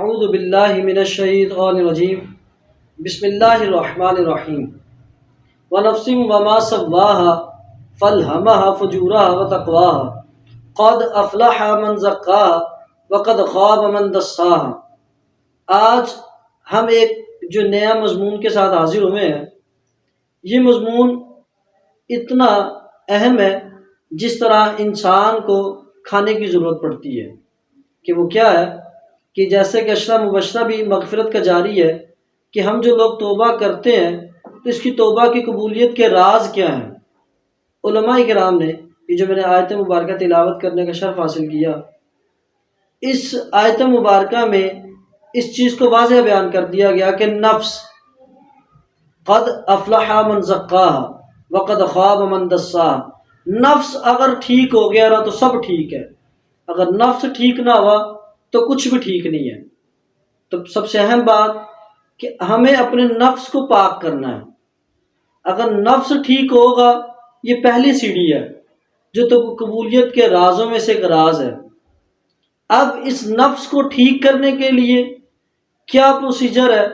اعوذ باللہ من الشیطان الرجیم بسم اللہ الرحمن الرحیم ونفس وما سواها فالہمها فجورها وتقواها قد افلح من زکاها وقد خاب من دساها۔ آج ہم ایک جو نیا مضمون کے ساتھ حاضر ہوئے ہیں، یہ مضمون اتنا اہم ہے جس طرح انسان کو کھانے کی ضرورت پڑتی ہے، کہ وہ کیا ہے کہ جیسے کہ عشرہ مبشرہ بھی مغفرت کا جاری ہے کہ ہم جو لوگ توبہ کرتے ہیں تو اس کی توبہ کی قبولیت کے راز کیا ہیں۔ علماء کرام نے یہ جو میں نے آیت مبارکہ تلاوت کرنے کا شرف حاصل کیا، اس آیت مبارکہ میں اس چیز کو واضح بیان کر دیا گیا کہ نفس قد افلح من زکاها وقد خاب من دساها۔ نفس اگر ٹھیک ہو گیا نا تو سب ٹھیک ہے، اگر نفس ٹھیک نہ ہوا تو کچھ بھی ٹھیک نہیں ہے۔ تو سب سے اہم بات کہ ہمیں اپنے نفس کو پاک کرنا ہے۔ اگر نفس ٹھیک ہوگا، یہ پہلی سیڑھی ہے جو تو قبولیت کے رازوں میں سے ایک راز ہے۔ اب اس نفس کو ٹھیک کرنے کے لیے کیا پروسیجر ہے؟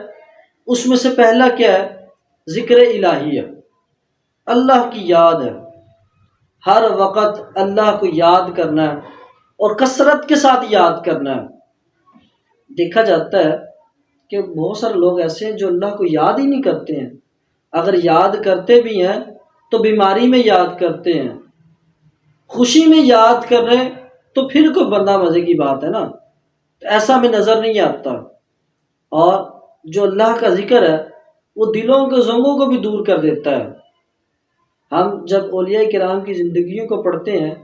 اس میں سے پہلا کیا ہے؟ ذکر الہی ہے، اللہ کی یاد ہے۔ ہر وقت اللہ کو یاد کرنا ہے اور کثرت کے ساتھ یاد کرنا ہے۔ دیکھا جاتا ہے کہ بہت سارے لوگ ایسے ہیں جو اللہ کو یاد ہی نہیں کرتے ہیں، اگر یاد کرتے بھی ہیں تو بیماری میں یاد کرتے ہیں، خوشی میں یاد کر رہے ہیں تو پھر کوئی بندہ مزے کی بات ہے نا، ایسا ہمیں نظر نہیں آتا۔ اور جو اللہ کا ذکر ہے وہ دلوں کے زنگوں کو بھی دور کر دیتا ہے۔ ہم جب اولیاء کرام کی زندگیوں کو پڑھتے ہیں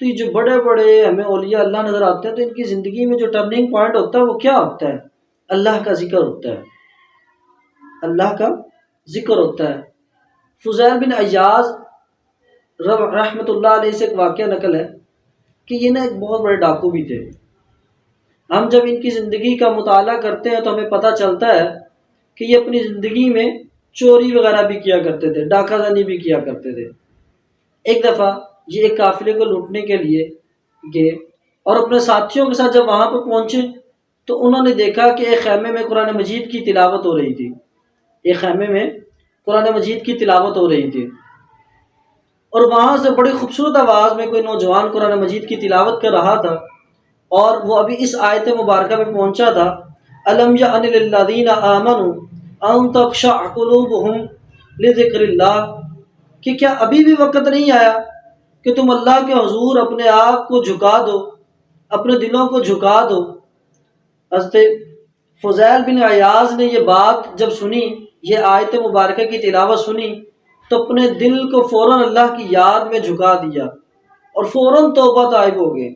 تو یہ جو بڑے بڑے ہمیں اولیاء اللہ نظر آتے ہیں تو ان کی زندگی میں جو ٹرننگ پوائنٹ ہوتا ہے وہ کیا ہوتا ہے؟ اللہ کا ذکر ہوتا ہے، اللہ کا ذکر ہوتا ہے۔ فضیل بن عیاض رحمۃ اللہ علیہ سے ایک واقعہ نقل ہے کہ یہ نا ایک بہت بڑے ڈاکو بھی تھے۔ ہم جب ان کی زندگی کا مطالعہ کرتے ہیں تو ہمیں پتہ چلتا ہے کہ یہ اپنی زندگی میں چوری وغیرہ بھی کیا کرتے تھے، ڈاکہ زنی بھی کیا کرتے تھے۔ ایک دفعہ یہ ایک قافلے کو لوٹنے کے لیے گئے اور اپنے ساتھیوں کے ساتھ جب وہاں پہ پہنچے تو انہوں نے دیکھا کہ ایک خیمے میں قرآن مجید کی تلاوت ہو رہی تھی، ایک خیمے میں قرآن مجید کی تلاوت ہو رہی تھی، اور وہاں سے بڑی خوبصورت آواز میں کوئی نوجوان قرآن مجید کی تلاوت کر رہا تھا، اور وہ ابھی اس آیت مبارکہ میں پہنچا تھا، الم یأن للذین آمنوا ان تخشع قلوبہم لذکر اللہ، کہ کیا ابھی بھی وقت نہیں آیا کہ تم اللہ کے حضور اپنے آپ کو جھکا دو، اپنے دلوں کو جھکا دو۔ حضرت فضیل بن عیاض نے یہ بات جب سنی، یہ آیت مبارکہ کی تلاوت سنی، تو اپنے دل کو فوراً اللہ کی یاد میں جھکا دیا اور فوراً توبہ طائب ہو گئے،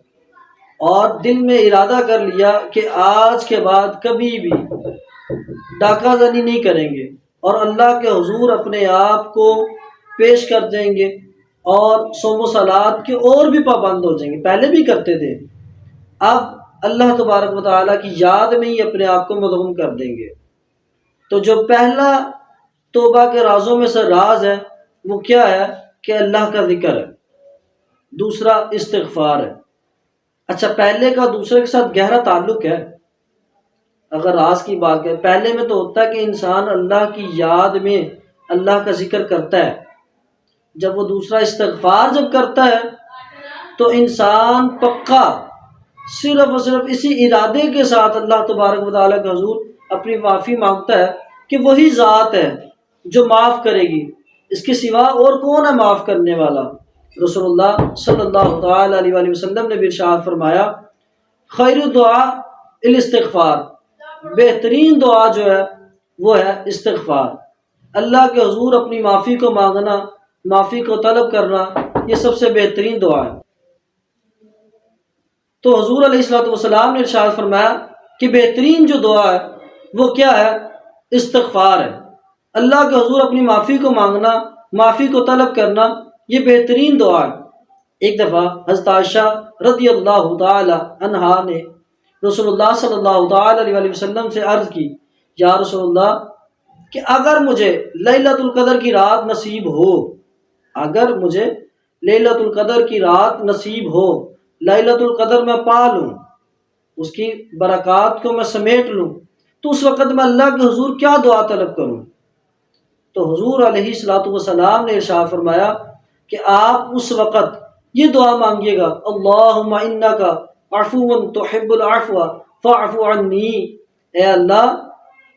اور دل میں ارادہ کر لیا کہ آج کے بعد کبھی بھی ڈاکہ زنی نہیں کریں گے، اور اللہ کے حضور اپنے آپ کو پیش کر دیں گے، اور صوم و صلات کے اور بھی پابند ہو جائیں گے۔ پہلے بھی کرتے تھے، اب اللہ تبارک و تعالیٰ کی یاد میں ہی اپنے آپ کو مدغم کر دیں گے۔ تو جو پہلا توبہ کے رازوں میں سے راز ہے وہ کیا ہے؟ کہ اللہ کا ذکر ہے۔ دوسرا استغفار ہے۔ اچھا، پہلے کا دوسرے کے ساتھ گہرا تعلق ہے۔ اگر راز کی بات کریں، پہلے میں تو ہوتا ہے کہ انسان اللہ کی یاد میں اللہ کا ذکر کرتا ہے، جب وہ دوسرا استغفار جب کرتا ہے تو انسان پکا صرف اور صرف اسی ارادے کے ساتھ اللہ تبارک و تعالیٰ کے حضور اپنی معافی مانگتا ہے کہ وہی ذات ہے جو معاف کرے گی، اس کے سوا اور کون ہے معاف کرنے والا۔ رسول اللہ صلی اللہ تعالیٰ علیہ وآلہ وسلم نے بھی ارشاد فرمایا، خیر الدعاء الاستغفار، بہترین دعا جو ہے وہ ہے استغفار۔ اللہ کے حضور اپنی معافی کو مانگنا، معافی کو طلب کرنا، یہ سب سے بہترین دعا ہے۔ تو حضور علیہ الصلوۃ والسلام نے ارشاد فرمایا کہ بہترین جو دعا ہے وہ کیا ہے؟ استغفار ہے۔ اللہ کے حضور اپنی معافی کو مانگنا، معافی کو طلب کرنا، یہ بہترین دعا ہے۔ ایک دفعہ حضرت عائشہ رضی اللہ تعالی عنہا نے رسول اللہ صلی اللہ تعالی علیہ وآلہ وسلم سے عرض کی، یا رسول اللہ، کہ اگر مجھے لیلۃ القدر کی رات نصیب ہو، اگر مجھے لیلۃ القدر کی رات نصیب ہو، لیلۃ القدر میں پا لوں، اس کی برکات کو میں سمیٹ لوں، تو اس وقت میں اللہ کے حضور کیا دعا طلب کروں؟ تو حضور علیہ الصلوۃ والسلام نے ارشاد فرمایا کہ آپ اس وقت یہ دعا مانگیے گا، اللہم انک عفو تحب العفو فاعف عنی، اے اللہ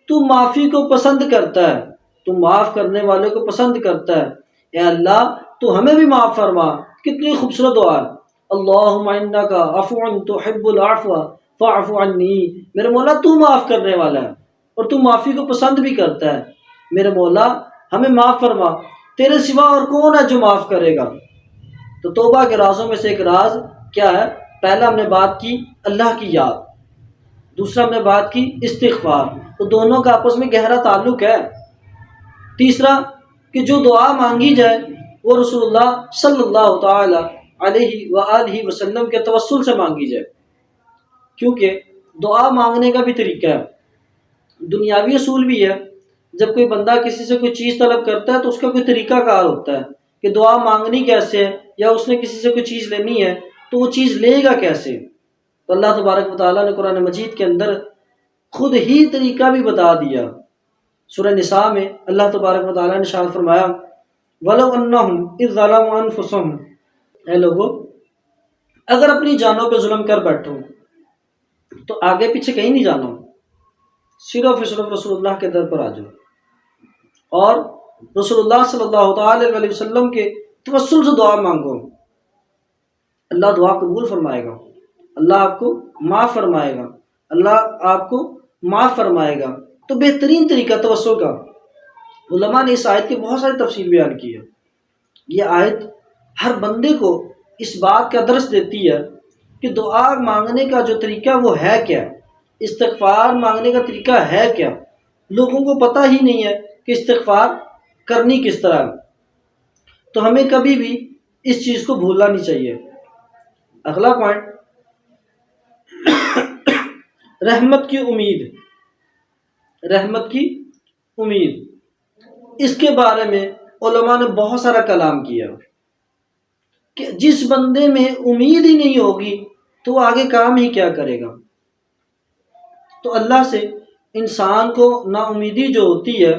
تو معافی کو پسند کرتا ہے، تو معاف کرنے والے کو پسند کرتا ہے، اے اللہ تو ہمیں بھی معاف فرما۔ کتنی خوبصورت دعا ہے، اللہم انک عفو تحب العفو فاعف عنی، میرے مولا تو معاف کرنے والا ہے اور تو معافی کو پسند بھی کرتا ہے، میرے مولا ہمیں معاف فرما، تیرے سوا اور کون ہے جو معاف کرے گا؟ تو توبہ کے رازوں میں سے ایک راز کیا ہے؟ پہلا ہم نے بات کی اللہ کی یاد، دوسرا ہم نے بات کی استغفار، تو دونوں کا آپس میں گہرا تعلق ہے۔ تیسرا کہ جو دعا مانگی جائے وہ رسول اللہ صلی اللہ تعالی علیہ وآلہ وسلم کے توسل سے مانگی جائے، کیونکہ دعا مانگنے کا بھی طریقہ ہے، دنیاوی اصول بھی ہے۔ جب کوئی بندہ کسی سے کوئی چیز طلب کرتا ہے تو اس کا کوئی طریقہ کار ہوتا ہے کہ دعا مانگنی کیسے ہے، یا اس نے کسی سے کوئی چیز لینی ہے تو وہ چیز لے گا کیسے۔ تو اللہ تبارک و تعالیٰ نے قرآن مجید کے اندر خود ہی طریقہ بھی بتا دیا۔ سورہ نساء میں اللہ تبارک و تعالیٰ نے ارشاد فرمایا وَلَوْ أَنَّهُمْ إِذْ ظَلَمُوا أَنفُسَهُمْ، اے لوگو اگر اپنی جانوں پہ ظلم کر بیٹھو تو آگے پیچھے کہیں نہیں جانا، صرف رسول اللہ کے در پر آ جاؤ اور رسول اللہ صلی اللہ تعالی علیہ وسلم کے توسل سے دعا مانگو، اللہ دعا قبول فرمائے گا، اللہ آپ کو معاف فرمائے گا، اللہ آپ کو معاف فرمائے گا۔ تو بہترین طریقہ توسل کا، علماء نے اس آیت کی بہت ساری تفسیر بیان کی ہے۔ یہ آیت ہر بندے کو اس بات کا درس دیتی ہے کہ دعا مانگنے کا جو طریقہ وہ ہے کیا، استغفار مانگنے کا طریقہ ہے کیا۔ لوگوں کو پتہ ہی نہیں ہے کہ استغفار کرنی کس طرح ہے، تو ہمیں کبھی بھی اس چیز کو بھولنا نہیں چاہیے۔ اگلا پوائنٹ، رحمت کی امید، رحمت کی امید، اس کے بارے میں علماء نے بہت سارا کلام کیا کہ جس بندے میں امید ہی نہیں ہوگی تو وہ آگے کام ہی کیا کرے گا۔ تو اللہ سے انسان کو نا امیدی جو ہوتی ہے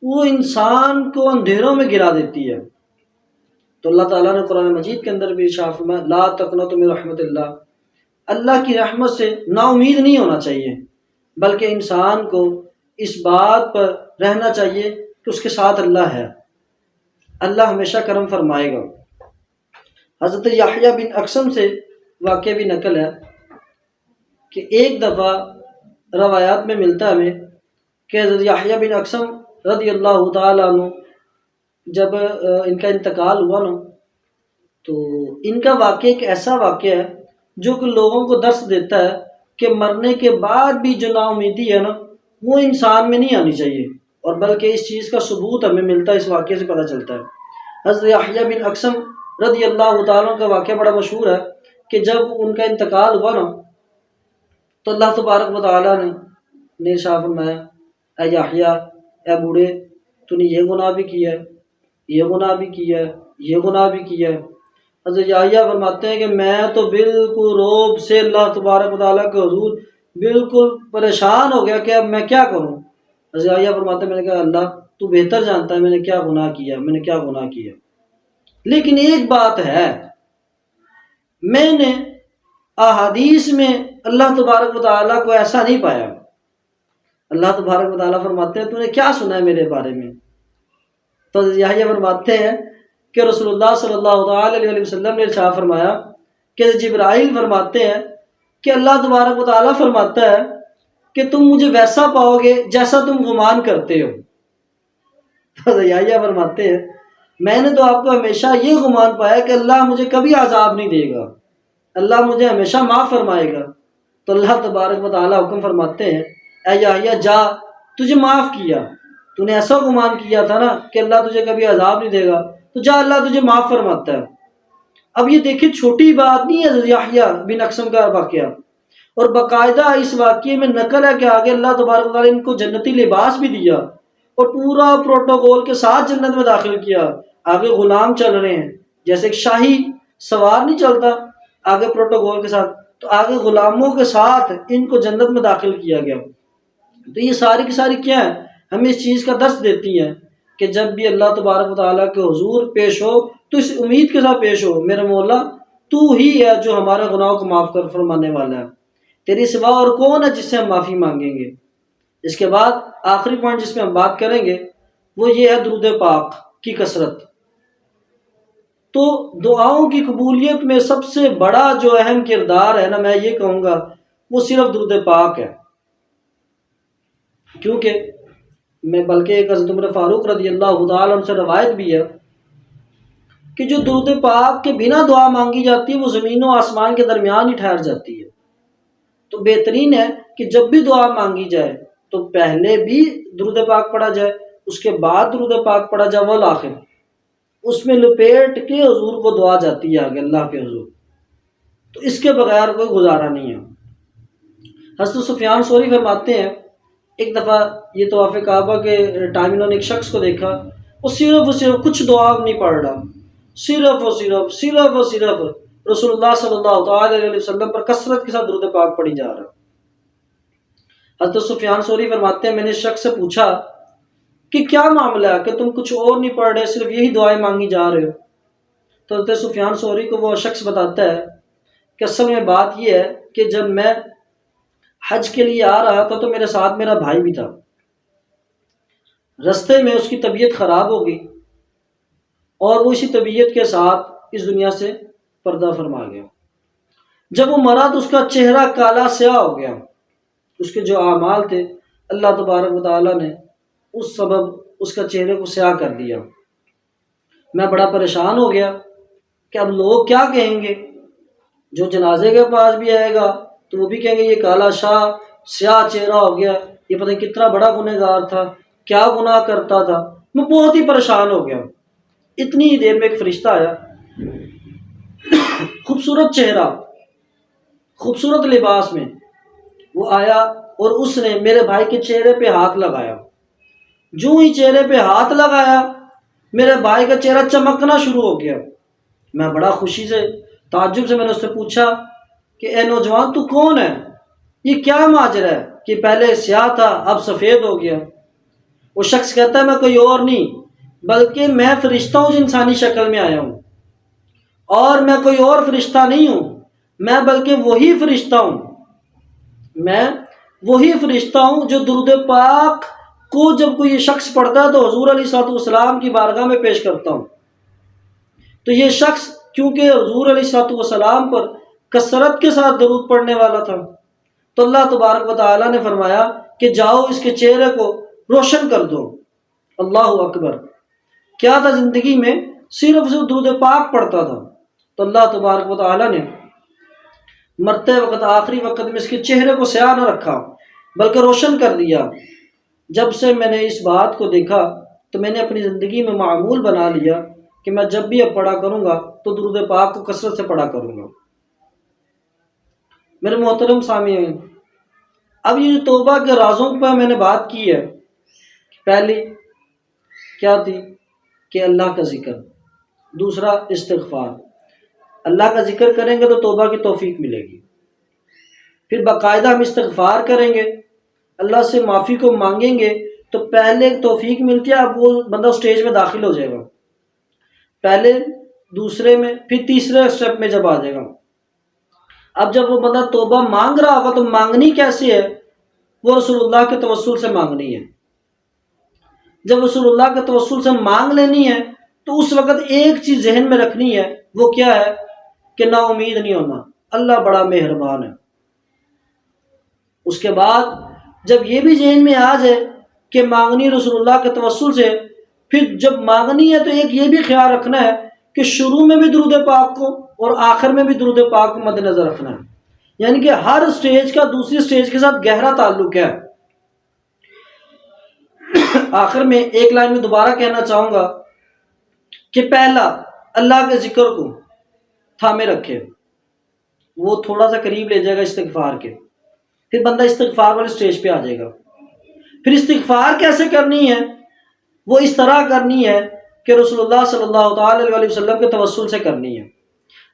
وہ انسان کو اندھیروں میں گرا دیتی ہے۔ تو اللہ تعالیٰ نے قرآن مجید کے اندر بھی ارشاد فرمایا لا تقنطوا من رحمت اللہ، اللہ کی رحمت سے نا امید نہیں ہونا چاہیے، بلکہ انسان کو اس بات پر رہنا چاہیے کہ اس کے ساتھ اللہ ہے، اللہ ہمیشہ کرم فرمائے گا۔ حضرت یحییٰ بن اقسم سے واقعہ بھی نقل ہے کہ ایک دفعہ روایات میں ملتا ہے ہمیں کہ حضرت یحییٰ بن اقسم رضی اللہ تعالیٰ عنہ جب ان کا انتقال ہوا نا، تو ان کا واقعہ ایک ایسا واقعہ ہے جو کہ لوگوں کو درس دیتا ہے کہ مرنے کے بعد بھی جو نا امیدی ہے نا وہ انسان میں نہیں آنی چاہیے، اور بلکہ اس چیز کا ثبوت ہمیں ملتا ہے، اس واقعے سے پتہ چلتا ہے۔ حضرت یحییٰ بن اقسم رضی اللہ تعالیٰ کا واقعہ بڑا مشہور ہے کہ جب ان کا انتقال ہوا نا تو اللہ تبارک و تعالیٰ نے ارشاد فرمایا اے یحییٰ، اے بوڑھے، تو نے یہ گناہ بھی کیا ہے، یہ گناہ بھی کیا ہے، یہ گناہ بھی کیا ہے۔ حضرت یحییٰ فرماتے ہیں کہ میں تو بالکل روب سے اللہ تبارک و تعالیٰ کے حضور بالکل پریشان ہو گیا کہ اب میں کیا کروں۔ حضرت یحییٰ فرماتے ہیں میں نے کہا اللہ تو بہتر جانتا ہے میں نے کیا گناہ کیا، میں نے کیا گناہ کیا، لیکن ایک بات ہے، میں نے احادیث میں اللہ تبارک و تعالیٰ کو ایسا نہیں پایا۔ اللہ تبارک و تعالیٰ فرماتے ہیں تو نے کیا سنا ہے میرے بارے میں؟ تو یحییٰ فرماتے ہیں کہ رسول اللہ صلی اللہ تعالی علیہ وسلم نے ارشاد فرمایا کہ جبرائیل فرماتے ہیں کہ اللہ تبارک و تعالیٰ فرماتا ہے کہ تم مجھے ویسا پاؤ گے جیسا تم گمان کرتے ہو۔ تو یحییٰ فرماتے ہیں میں نے تو آپ کو ہمیشہ یہ گمان پایا کہ اللہ مجھے کبھی عذاب نہیں دے گا، اللہ مجھے ہمیشہ معاف فرمائے گا۔ تو اللہ تبارک و تعالیٰ حکم فرماتے ہیں اے یحییٰ جا، تجھے معاف کیا، تو نے ایسا گمان کیا تھا نا کہ اللہ تجھے کبھی عذاب نہیں دے گا، تو جا اللہ تجھے معاف فرماتا ہے۔ اب یہ دیکھیں چھوٹی بات نہیں ہے یحییٰ بن اقسم کا واقعہ، اور باقاعدہ اس واقعے میں نقل ہے کہ آگے اللہ تبارک و تعالیٰ نے ان کو جنتی لباس بھی دیا اور پورا پروٹوکول کے ساتھ جنت میں داخل کیا۔ آگے غلام چل رہے ہیں جیسے ایک شاہی سوار نہیں چلتا، آگے پروٹوکول کے ساتھ، تو آگے غلاموں کے ساتھ ان کو جنت میں داخل کیا گیا۔ تو یہ ساری کی ساری کیا ہے، ہمیں اس چیز کا درس دیتی ہیں کہ جب بھی اللہ تبارک و تعالیٰ کے حضور پیش ہو تو اس امید کے ساتھ پیش ہو، میرے مولا تو ہی ہے جو ہمارے گناہوں کو معاف کر فرمانے والا ہے، تیری سوا اور کون ہے جس سے ہم معافی مانگیں گے۔ اس کے بعد آخری پوائنٹ جس میں ہم بات کریں گے وہ یہ ہے درود پاک کی کثرت۔ تو دعاؤں کی قبولیت میں سب سے بڑا جو اہم کردار ہے نا، میں یہ کہوں گا وہ صرف درود پاک ہے، کیونکہ میں بلکہ ایک حضرت عمر فاروق رضی اللہ تعالیٰ عنہ سے روایت بھی ہے کہ جو درود پاک کے بنا دعا مانگی جاتی ہے وہ زمین و آسمان کے درمیان ہی ٹھہر جاتی ہے۔ تو بہترین ہے کہ جب بھی دعا مانگی جائے تو پہلے بھی درود پاک پڑھا جائے، اس کے بعد درود پاک پڑھا جائے، والآخر اس میں لپیٹ کے حضور کو دعا جاتی ہے آگے اللہ کے حضور۔ تو اس کے بغیر کوئی گزارا نہیں ہے۔ حضرت سفیان ثوری فرماتے ہیں ایک دفعہ یہ طواف کعبہ کے ٹائم انہوں نے ایک شخص کو دیکھا، وہ صرف کچھ دعا نہیں پڑھ رہا، صرف رسول اللہ صلی اللہ تعالی علیہ وسلم پر کثرت کے ساتھ درود پاک پڑھی جا رہا۔ حضرت سفیان ثوری فرماتے ہیں میں نے اس شخص سے پوچھا کہ کیا معاملہ ہے کہ تم کچھ اور نہیں پڑھ رہے، صرف یہی دعائیں مانگی جا رہے ہو؟ تو حضرت سفیان ثوری کو وہ شخص بتاتا ہے کہ اصل میں بات یہ ہے کہ جب میں حج کے لیے آ رہا تھا تو میرے ساتھ میرا بھائی بھی تھا، رستے میں اس کی طبیعت خراب ہو گئی اور وہ اسی طبیعت کے ساتھ اس دنیا سے پردہ فرما گیا۔ جب وہ مرا تو اس کا چہرہ کالا سیاہ ہو گیا، اس کے جو اعمال تھے اللہ تبارک و تعالیٰ نے اس سبب اس کا چہرے کو سیاہ کر دیا۔ میں بڑا پریشان ہو گیا کہ اب لوگ کیا کہیں گے، جو جنازے کے پاس بھی آئے گا تو وہ بھی کہیں گے یہ کالا شاہ سیاہ چہرہ ہو گیا، یہ پتہ نہیں کتنا بڑا گنہگار تھا، کیا گناہ کرتا تھا۔ میں بہت ہی پریشان ہو گیا۔ اتنی ہی دیر میں ایک فرشتہ آیا، خوبصورت چہرہ، خوبصورت لباس میں وہ آیا اور اس نے میرے بھائی کے چہرے پہ ہاتھ لگایا۔ جو ہی چہرے پہ ہاتھ لگایا میرے بھائی کا چہرہ چمکنا شروع ہو گیا۔ میں بڑا خوشی سے تعجب سے میں نے اس سے پوچھا کہ اے نوجوان تو کون ہے، یہ کیا ماجرا ہے کہ پہلے سیاہ تھا اب سفید ہو گیا؟ وہ شخص کہتا ہے میں کوئی اور نہیں بلکہ میں فرشتہ ہوں جو انسانی شکل میں آیا ہوں، اور میں کوئی اور فرشتہ نہیں ہوں، میں بلکہ وہی فرشتہ ہوں، میں وہی فرشتہ ہوں جو درود پاک کو جب کوئی یہ شخص پڑھتا ہے تو حضور علیہ الصلوۃ والسلام کی بارگاہ میں پیش کرتا ہوں۔ تو یہ شخص کیونکہ حضور علیہ الصلوۃ والسلام پر کثرت کے ساتھ درود پڑھنے والا تھا تو اللہ تبارک و تعالیٰ نے فرمایا کہ جاؤ اس کے چہرے کو روشن کر دو۔ اللہ اکبر! کیا تھا زندگی میں صرف درود پاک پڑھتا تھا، تو اللہ تبارک و تعالیٰ نے مرتے وقت آخری وقت میں اس کے چہرے کو سیاہ نہ رکھا بلکہ روشن کر دیا۔ جب سے میں نے اس بات کو دیکھا تو میں نے اپنی زندگی میں معمول بنا لیا کہ میں جب بھی اب پڑھا کروں گا تو درود پاک کو کثرت سے پڑھا کروں گا۔ میرے محترم سامعین، اب یہ جو توبہ کے رازوں پر میں نے بات کی ہے، پہلی کیا تھی کہ اللہ کا ذکر، دوسرا استغفار۔ اللہ کا ذکر کریں گے تو توبہ کی توفیق ملے گی، پھر باقاعدہ ہم استغفار کریں گے، اللہ سے معافی کو مانگیں گے تو پہلے توفیق ملتی ہے، اب وہ بندہ اسٹیج میں داخل ہو جائے گا، پہلے دوسرے میں پھر تیسرے اسٹیپ میں جب آ جائے گا۔ اب جب وہ بندہ توبہ مانگ رہا ہوگا تو مانگنی کیسی ہے؟ وہ رسول اللہ کے توسل سے مانگنی ہے۔ جب رسول اللہ کے توسل سے مانگ لینی ہے تو اس وقت ایک چیز ذہن میں رکھنی ہے، وہ کیا ہے کہ نا امید نہیں ہونا، اللہ بڑا مہربان ہے۔ اس کے بعد جب یہ بھی ذہن میں آ جائے کہ مانگنی رسول اللہ کے توسل سے، پھر جب مانگنی ہے تو ایک یہ بھی خیال رکھنا ہے کہ شروع میں بھی درود پاک کو اور آخر میں بھی درود پاک کو مد نظر رکھنا ہے، یعنی کہ ہر سٹیج کا دوسری سٹیج کے ساتھ گہرا تعلق ہے۔ آخر میں ایک لائن میں دوبارہ کہنا چاہوں گا کہ پہلا اللہ کے ذکر کو تھامے رکھے، وہ تھوڑا سا قریب لے جائے گا استغفار کے، پھر بندہ استغفار والے سٹیج پہ آ جائے گا۔ پھر استغفار کیسے کرنی ہے؟ وہ اس طرح کرنی ہے کہ رسول اللہ صلی اللہ تعالی علیہ وسلم کے توسل سے کرنی ہے۔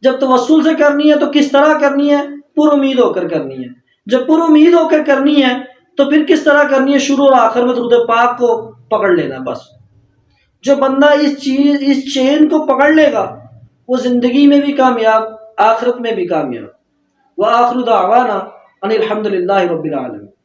جب توسل سے کرنی ہے تو کس طرح کرنی ہے؟ پر امید ہو کر کرنی ہے۔ جب پر امید ہو کر کرنی ہے تو پھر کس طرح کرنی ہے؟ شروع اور آخر میں درود پاک کو پکڑ لینا بس۔ جو بندہ اس چین کو پکڑ لے گا وہ زندگی میں بھی کامیاب، آخرت میں بھی کامیاب۔ وآخر دعوانا ان الحمد للہ رب العالمین۔